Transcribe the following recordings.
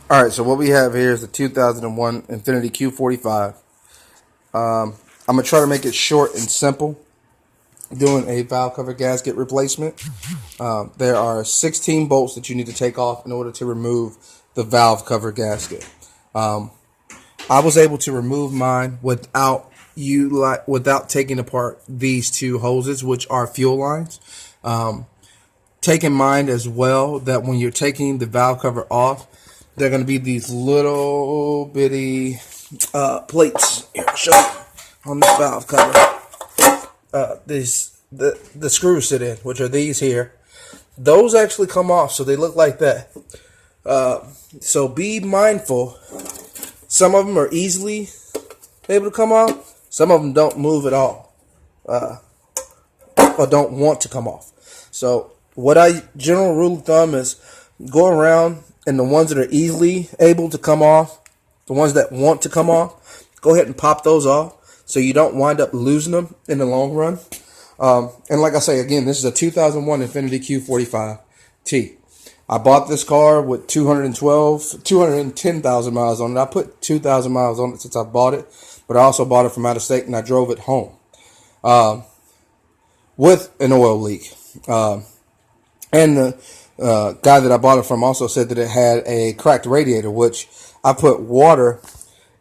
All right, so what we have here is the 2001 Infiniti Q45. I'm going to try to make it short and simple, doing a valve cover gasket replacement. There are 16 bolts that you need to take off in order to remove the valve cover gasket. I was able to remove mine without taking apart these two hoses, which are fuel lines. Take in mind as well that when you're taking the valve cover off, they're going to be these little bitty plates. Here, I'll show you on this valve cover. The screws sit in, which are these here. Those actually come off, so they look like that. So be mindful. Some of them are easily able to come off. Some of them don't move at all, or don't want to come off. So what general rule of thumb is go around, and the ones that are easily able to come off, the ones that want to come off, go ahead and pop those off so you don't wind up losing them in the long run. And like I say, again, this is a 2001 Infiniti Q45T. I bought this car with 210,000 miles on it. I put 2,000 miles on it since I bought it, but I also bought it from out of state and I drove it home with an oil leak. And the guy that I bought it from also said that it had a cracked radiator, which I put water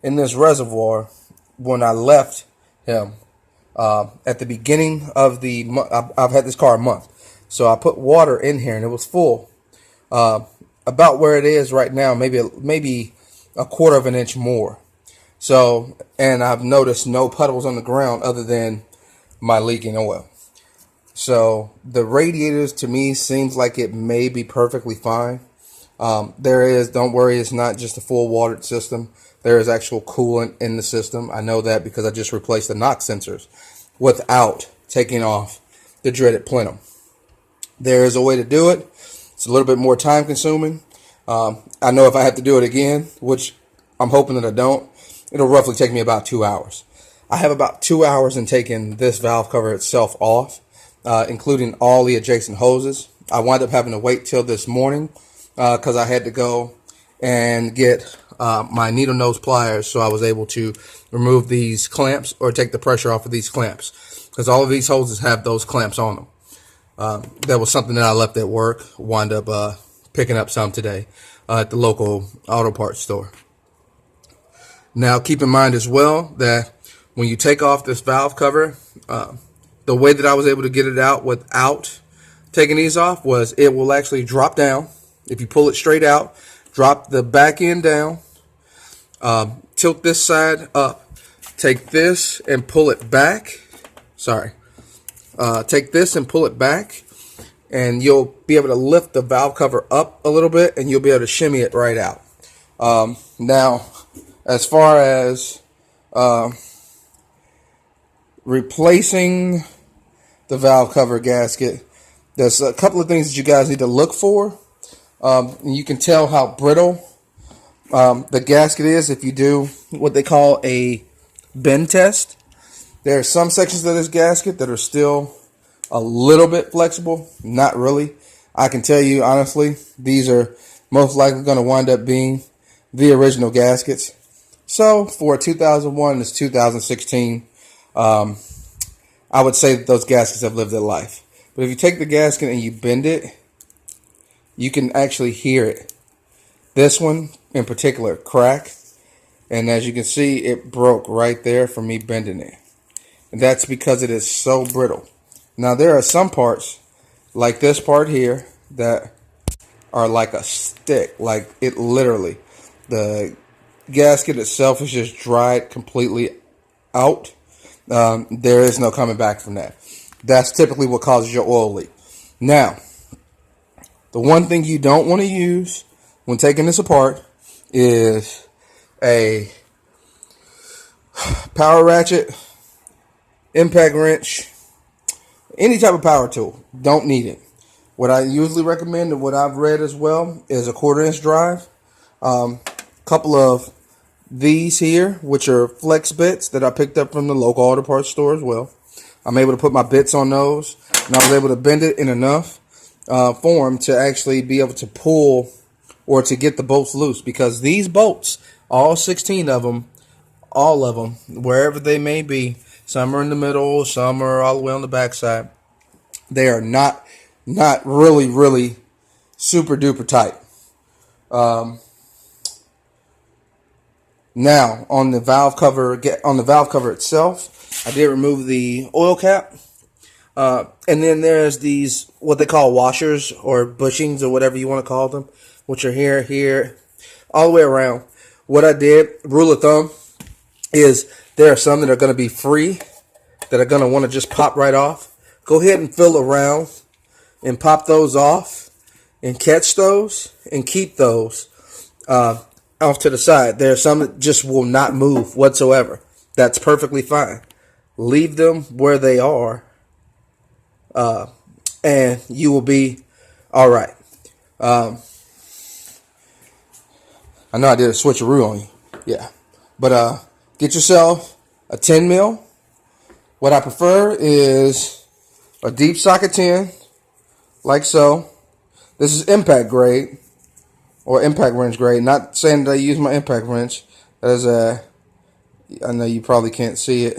in this reservoir when I left him at the beginning of the month. I've had this car a month, so I put water in here and it was full, about where it is right now, maybe a quarter of an inch more. So, and I've noticed no puddles on the ground other than my leaking oil. So the radiators to me seems like it may be perfectly fine. Don't worry, it's not just a full watered system. There is actual coolant in the system. I know that because I just replaced the NOx sensors without taking off the dreaded plenum. There is a way to do it. It's a little bit more time consuming. I know if I have to do it again, which I'm hoping that I don't, it'll roughly take me about 2 hours. I have about 2 hours in taking this valve cover itself off, including all the adjacent hoses. I wound up having to wait till this morning because I had to go and get my needle nose pliers so I was able to remove these clamps or take the pressure off of these clamps, because all of these hoses have those clamps on them. That was something that I left at work, wound up picking up some today at the local auto parts store. Now keep in mind as well that when you take off this valve cover, the way that I was able to get it out without taking these off was it will actually drop down. If you pull it straight out, drop the back end down, tilt this side up, take this and pull it back. Take this and pull it back, and you'll be able to lift the valve cover up a little bit and you'll be able to shimmy it right out. Now, as far as replacing the valve cover gasket, there's a couple of things that you guys need to look for. You can tell how brittle the gasket is if you do what they call a bend test. There are some sections of this gasket that are still a little bit flexible. Not really. I can tell you honestly, these are most likely going to wind up being the original gaskets. So for 2001, it's 2016. I would say that those gaskets have lived their life. But if you take the gasket and you bend it, you can actually hear it. This one in particular cracked, and as you can see, it broke right there from me bending it. And that's because it is so brittle. Now there are some parts, like this part here, that are like a stick. Like it literally, the gasket itself is just dried completely out. There is no coming back from that. That's typically what causes your oil leak. Now, the one thing you don't want to use when taking this apart is a power ratchet, impact wrench, any type of power tool. Don't need it. What I usually recommend and what I've read as well is a 1/4-inch drive. Couple of these here, which are flex bits that I picked up from the local auto parts store as well. I'm able to put my bits on those, and I was able to bend it in enough form to actually be able to pull or to get the bolts loose, because these bolts, all 16 of them, all of them, wherever they may be, some are in the middle, some are all the way on the backside, they are not really super duper tight. Now on the valve cover itself, I did remove the oil cap. And then there's these, what they call washers or bushings or whatever you want to call them, which are here, all the way around. What I did, rule of thumb, is there are some that are going to be free, that are going to want to just pop right off. Go ahead and fill around and pop those off and catch those and keep those off to the side. There are some that just will not move whatsoever. That's perfectly fine. Leave them where they are. And you will be all right. I know I did a switcheroo on you. Yeah. But get yourself a 10 mil. What I prefer is a deep socket 10, like so. This is impact grade, or impact wrench grade. Not saying that I use my impact wrench. That is I know you probably can't see it.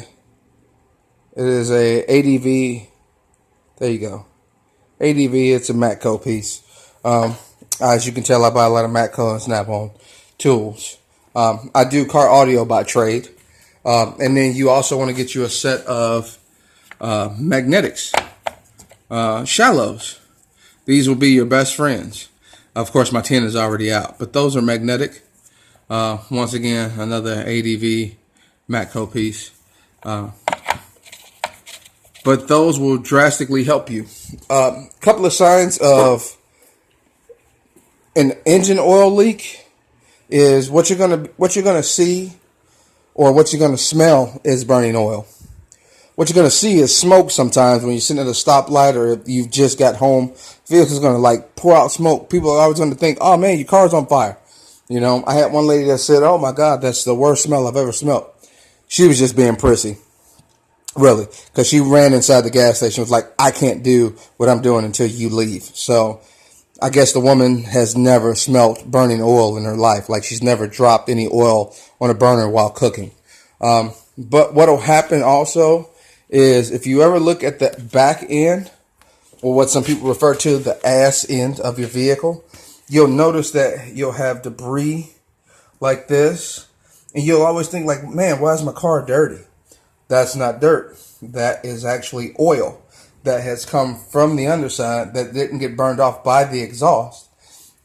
It is a ADV. There you go. ADV, it's a Matco piece. As you can tell, I buy a lot of Matco and Snap-on tools. I do car audio by trade. And then you also want to get you a set of magnetics, shallows. These will be your best friends. Of course, my 10 is already out, but those are magnetic. Once again, another ADV Matco piece. But those will drastically help you. Couple of signs of an engine oil leak is what you're gonna see, or what you're gonna smell is burning oil. What you're gonna see is smoke sometimes when you're sitting at a stoplight, or if you've just got home. Vehicle's gonna like pour out smoke. People are always gonna think, "Oh man, your car's on fire." You know, I had one lady that said, "Oh my God, that's the worst smell I've ever smelled." She was just being prissy. Really, because she ran inside the gas station, was like, "I can't do what I'm doing until you leave." So I guess the woman has never smelt burning oil in her life. Like, she's never dropped any oil on a burner while cooking. But what will happen also is, if you ever look at the back end, or what some people refer to the ass end of your vehicle, you'll notice that you'll have debris like this. And you'll always think like, "Man, why is my car dirty?" That's not dirt. That is actually oil that has come from the underside that didn't get burned off by the exhaust.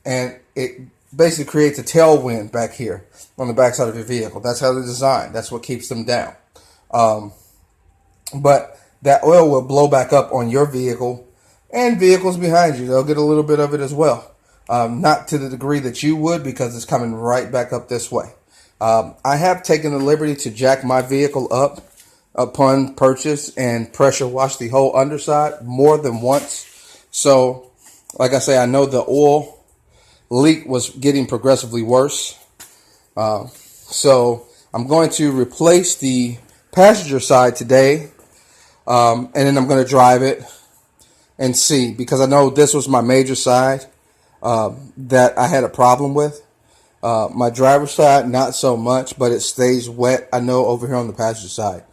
And it basically creates a tailwind back here on the backside of your vehicle. That's how they're designed. That's what keeps them down. But that oil will blow back up on your vehicle and vehicles behind you. They'll get a little bit of it as well. Not to the degree that you would, because it's coming right back up this way. I have taken the liberty to jack my vehicle up upon purchase and pressure wash the whole underside more than once. So, like I say, I know the oil leak was getting progressively worse. So I'm going to replace the passenger side today, and then I'm going to drive it and see, because I know this was my major side that I had a problem with. My driver's side, not so much, but it stays wet, I know, over here on the passenger side.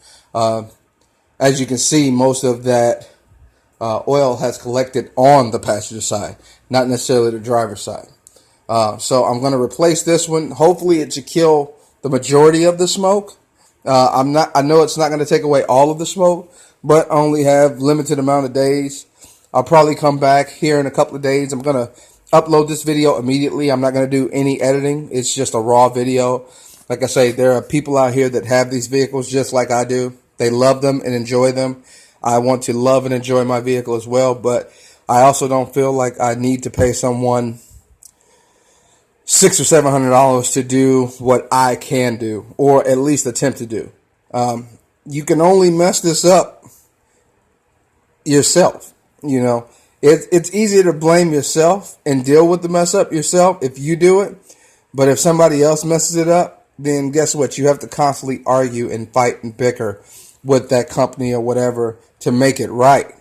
As you can see, most of that oil has collected on the passenger side, not necessarily the driver's side. So I'm going to replace this one. Hopefully it should kill the majority of the smoke. I know it's not going to take away all of the smoke, but I only have limited amount of days. I'll probably come back here in a couple of days. I'm going to upload this video immediately. I'm not going to do any editing. It's just a raw video. Like I say, there are people out here that have these vehicles just like I do. They love them and enjoy them. I want to love and enjoy my vehicle as well, but I also don't feel like I need to pay someone $600 or $700 to do what I can do, or at least attempt to do. You can only mess this up yourself. You know, it's easier to blame yourself and deal with the mess up yourself if you do it. But if somebody else messes it up, then guess what? You have to constantly argue and fight and bicker with that company or whatever to make it right.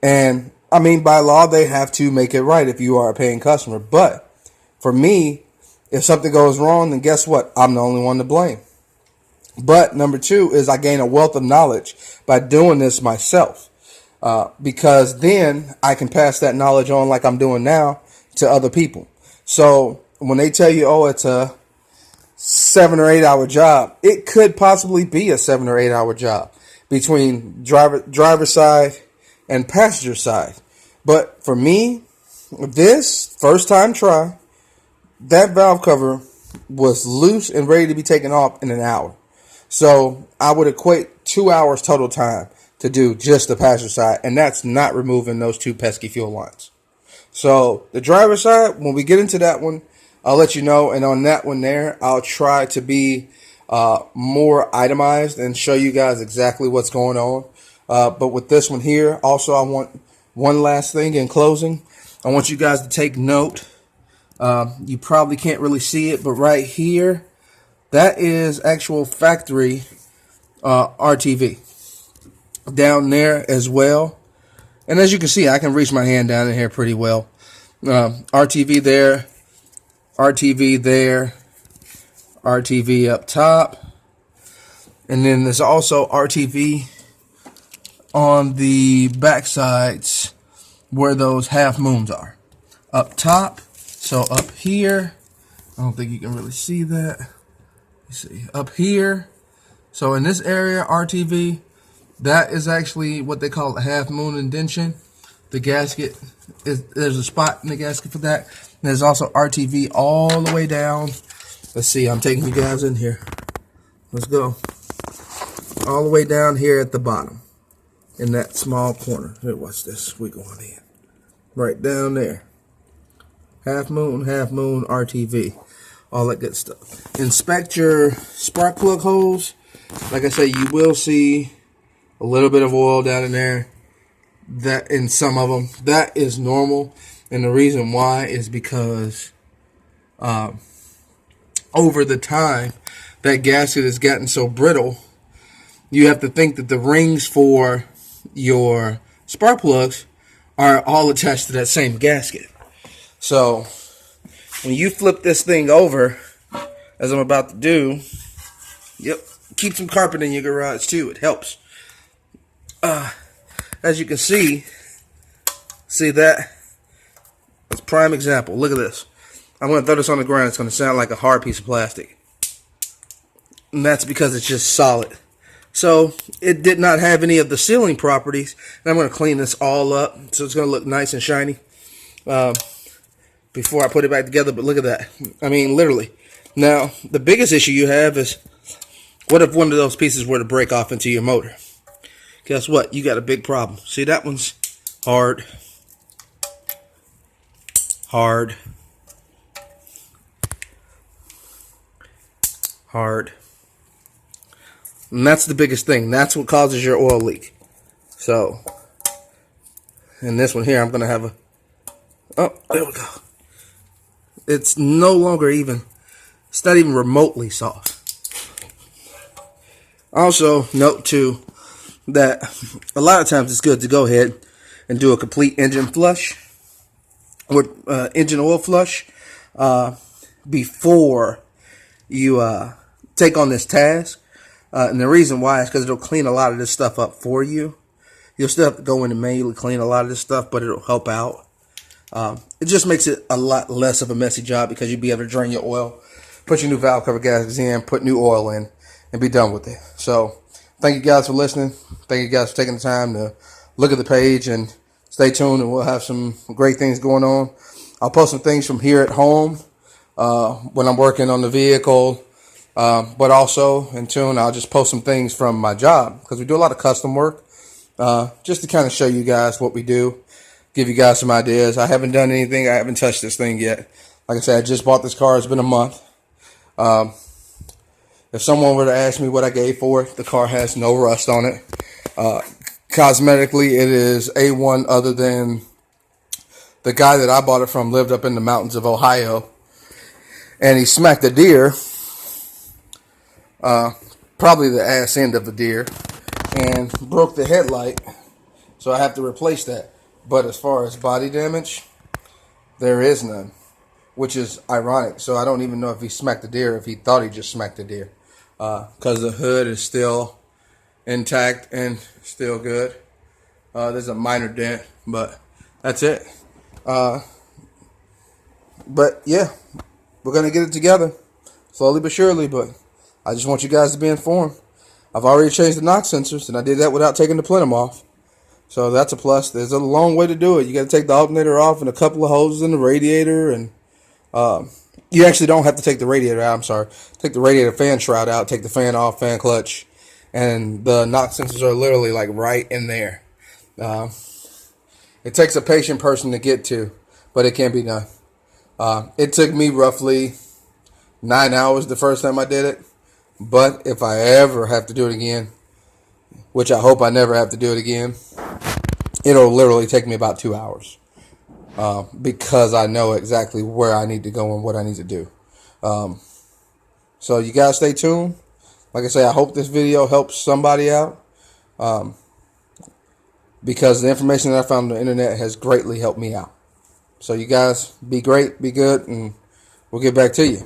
And I mean, by law, they have to make it right if you are a paying customer. But for me, if something goes wrong, then guess what? I'm the only one to blame. But number two is I gain a wealth of knowledge by doing this myself, because then I can pass that knowledge on like I'm doing now to other people. So when they tell you, oh, it's a 7 or 8 hour job, it could possibly be a 7 or 8 hour job between driver side and passenger side. But for me, this first time try, that valve cover was loose and ready to be taken off in an hour. So I would equate 2 hours total time to do just the passenger side, and that's not removing those two pesky fuel lines. So the driver side, when we get into that one, I'll let you know. And on that one there, I'll try to be more itemized and show you guys exactly what's going on. But with this one here, also I want one last thing in closing. I want you guys to take note. You probably can't really see it, but right here, that is actual factory RTV. Down there as well. And as you can see, I can reach my hand down in here pretty well. RTV there, RTV there, RTV up top. And then there's also RTV on the back sides where those half moons are. Up top, so up here, I don't think you can really see that. You see, up here, so in this area, RTV, that is actually what they call a half moon indentation. The gasket, there's a spot in the gasket for that. There's also RTV all the way down. Let's see, I'm taking you guys in here. Let's go. All the way down here at the bottom, in that small corner. Here, watch this. We're going in. Right down there. Half moon, RTV. All that good stuff. Inspect your spark plug holes. Like I say, you will see a little bit of oil down in there. That in some of them, that is normal. And the reason why is because over the time that gasket has gotten so brittle, you have to think that the rings for your spark plugs are all attached to that same gasket. So when you flip this thing over, as I'm about to do, yep, keep some carpet in your garage too. It helps. As you can see that? That's a prime example. Look at this. I'm going to throw this on the ground. It's going to sound like a hard piece of plastic. And that's because it's just solid. So it did not have any of the sealing properties. And I'm going to clean this all up so it's going to look nice and shiny before I put it back together. But look at that. I mean, literally. Now, the biggest issue you have is, what if one of those pieces were to break off into your motor? Guess what? You got a big problem. See, that one's hard. Hard. Hard. And that's the biggest thing. That's what causes your oil leak. So, in this one here, I'm going to have a... Oh, there we go. It's no longer even... It's not even remotely soft. Also, note too, that a lot of times it's good to go ahead and do a complete engine flush or engine oil flush before you take on this task. And the reason why is because it'll clean a lot of this stuff up for you. You'll still have to go in and manually clean a lot of this stuff, but it'll help out. It just makes it a lot less of a messy job because you'll be able to drain your oil, put your new valve cover gaskets in, put new oil in, and be done with it. So thank you guys for listening. Thank you guys for taking the time to look at the page, and stay tuned, and we'll have some great things going on. I'll post some things from here at home when I'm working on the vehicle, but also in tune, I'll just post some things from my job because we do a lot of custom work, just to kind of show you guys what we do, give you guys some ideas. I haven't done anything. I haven't touched this thing yet. Like I said, I just bought this car. It's been a month. If someone were to ask me what I gave for it, the car has no rust on it. Cosmetically, it is A1, other than the guy that I bought it from lived up in the mountains of Ohio, and he smacked a deer, probably the ass end of the deer, and broke the headlight, so I have to replace that. But as far as body damage, there is none. which is ironic. So I don't even know if he smacked the deer, if he thought he just smacked the deer, because the hood is still intact and still good. There's a minor dent, but that's it. But yeah, we're gonna get it together slowly but surely. But I just want you guys to be informed. I've already changed the knock sensors, and I did that without taking the plenum off. So that's a plus. There's a long way to do it. You got to take the alternator off and a couple of hoses in the radiator, and you actually don't have to take the radiator out. I'm sorry. Take the radiator fan shroud out, take the fan off, fan clutch, and the knock sensors are literally like right in there. It takes a patient person to get to, but it can be done. It took me roughly 9 hours the first time I did it, but if I ever have to do it again, which I hope I never have to do it again, it'll literally take me about 2 hours, because I know exactly where I need to go and what I need to do. So you guys stay tuned. Like I say, I hope this video helps somebody out, because the information that I found on the internet has greatly helped me out. So you guys be great, be good, and we'll get back to you.